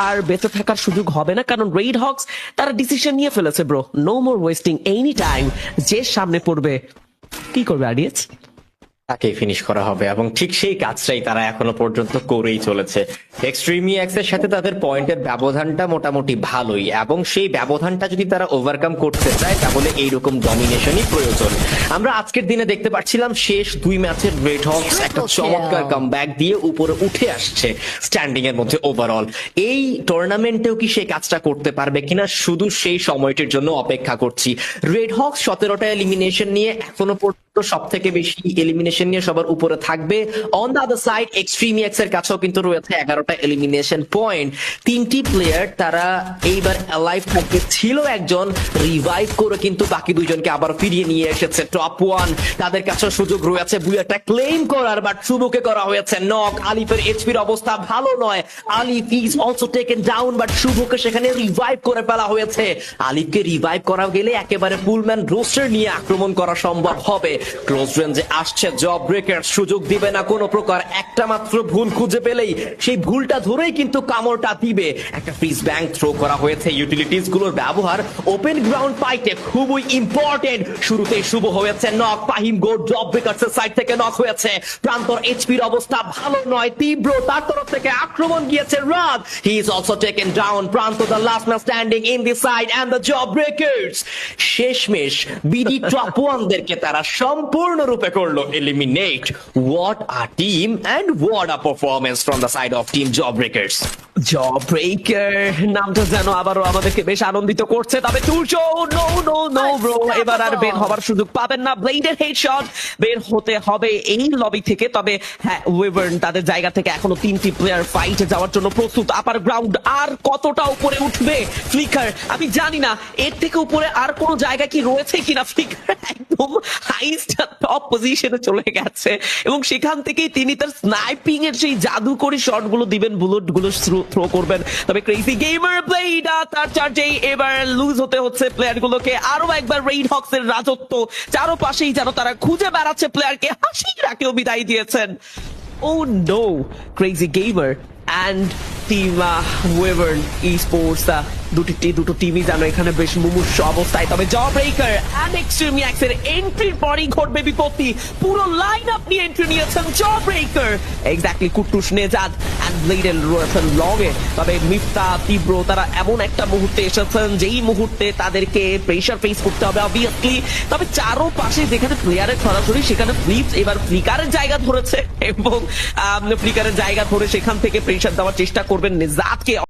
আর বেঁচে থাকার সুযোগ হবে না, কারণ রেড হক্স তারা ডিসিশন নিয়ে ফেলেছে bro. No more wasting any time. যে সামনে পড়বে কি করবে আরিয়াজ? তাকেই ফিনিশ করা হবে এবং ঠিক সেই কাজটাই তারা এখনো পর্যন্ত করেই চলেছে। এক্সট্রিমিয়াক্স এর সাথে তাদের পয়েন্টের ব্যবধানটা মোটামুটি ভালোই, এবং সেই ব্যবধানটা যদি তারা ওভারকাম করতে চায় তাহলে এইরকম ডমিনেশনই প্রয়োজন। আমরা আজকের দিনে দেখতে পাচ্ছিলাম শেষ 2 ম্যাচের রেড হক্স একটা চমৎকার কামব্যাক দিয়ে উপরে উঠে আসছে স্ট্যান্ডিং এর মধ্যে ওভারঅল। এই টুর্নামেন্টেও কি সেই কাজটা করতে পারবে কিনা শুধু সেই সময়টির জন্য অপেক্ষা করছি। রেড হক্স 17টা এলিমিনেশন নিয়ে এখনো পর্যন্ত সব থেকে বেশি এলিমিনেশন নিয়ে সবার উপরে থাকবে। অন দ্য আদার সাইড এক্সট্রিমিয়াক্স এর কাছেও কিন্তু রয়েছে 11টা এলিমিনেশন পয়েন্ট। 3টি প্লেয়ার তারা এইবার অ্যালাইভ থাকবে, ছিল একজন রিভাইভ করে কিন্তু বাকি দুইজনকে আবার ফিরিয়ে নিয়ে এসেছে টপ 1। তাদের কাছে সুযোগ রয়েছে বুয়াটা ক্লেম করার, বাট শুভকে করা হয়েছে নক। আলিফের এইচপির অবস্থা ভালো নয়, Alif is also taken down, but শুভকে সেখানে রিভাইভ করে ফেলা হয়েছে। আলিফকে রিভাইভ করা গেলে একেবারে পুলম্যান রোস্টার নিয়ে আক্রমণ করা সম্ভব হবে। ক্লোজ রেঞ্জে আসছে জব ব্রেকার, সুযোগ দিবে না কোনো প্রকার। একটা মাত্র ভুল খুঁজে পেলেই সেই ভুলটা ধরেই কিন্তু কামড়টা দিবে। একটা ফ্রিজ ব্যাংক থ্রো করা হয়েছে, ইউটিলিটিস গুলোর ব্যবহার ওপেন গ্রাউন্ড ফাইটে খুবই ইম্পর্টেন্ট। শুরুতেই শুভ হয়েছে নক, ফাহিম গোড জব ব্রেকার্স এর সাইড থেকে নক হয়েছে। প্রান্তর এইচপির অবস্থা ভালো নয়, তীব্র তার তরফ থেকে আক্রমণ গিয়েছে রাত, he is also taken down. Pranto the last man standing in the side and the job breakers শেষমেশ বিডি টপ 1 দেরকে তারা সম্পূর্ণরূপে করলো eliminate. What a team and what a performance from the side of team Jawbreakers. Job breaker নামটা যেন আবারও আমাদেরকে বেশ আনন্দিত করছে। তবে তুর্জো নো নো নো ব্রো, এবার আর বের হবার সুযোগ পাবেন না। ব্লেডের হেডশট, বের হতে হবে এই লবি থেকে। তবে হ্যাঁ, ওয়েভার্ন তাদের জায়গা থেকে এখনো 3টি প্লেয়ার ফাইটে যাওয়ার জন্য প্রস্তুত। আপার গ্রাউন্ড আর কতটা উপরে উঠবে ফ্লিকার আমি জানি না, এর থেকে উপরে আর কোনো জায়গা কি রয়েছে কিনা। ফ্লিকার একদম হাইস্ট টপ পজিশনে চলে গেছে এবং সেখান থেকেই তিনি তার স্নাইপিং এর সেই জাদুকরি শট গুলো দিবেন, বুলেট গুলো থ্রো করবেন। তবে ক্রেজি গেমার ব্লেডা তার চার্জেই এবার লুজ হতে হচ্ছে প্লেয়ার গুলোকে। আরো একবার রেড হক্স এর রাজত্ব চারপাশেই যেন তারা খুঁজে বেড়াচ্ছে প্লেয়ারকে, হাসি রাখেও বিদায় দিয়েছেন। Oh no, crazy gamer and team Wyvern sports দুটো টিমই জানো এখানে বেশ মুমূর্ষ অবস্থায়। তবে জব ব্রেকার এন্ড এক্সট্রিমিয়াক্স এর এন্ট্রির পরই ঘটবে বিপত্তি। পুরো লাইন আপ নিয়ে এন্ট্রি নিয়েছেন job breaker, exactly Kuttus Nejad and ব্লেডেল রয়েছেন লগে। তবে মিফতা তীব্র তারা এমন একটা মুহূর্তে এসেছেন যেই মুহূর্তে তাদেরকে প্রেসার ফেস করতে হবে অবভিয়াসলি। তবে চারোপাশে যেখানে প্লেয়ারের ছড়াছড়ি সেখানে ফ্লিপস এবার ফ্লিকারের জায়গা ধরেছে এবং ফ্লিকারের জায়গা ধরে সেখান থেকে প্রেসার দেওয়ার চেষ্টা করবেন নেজাদকে।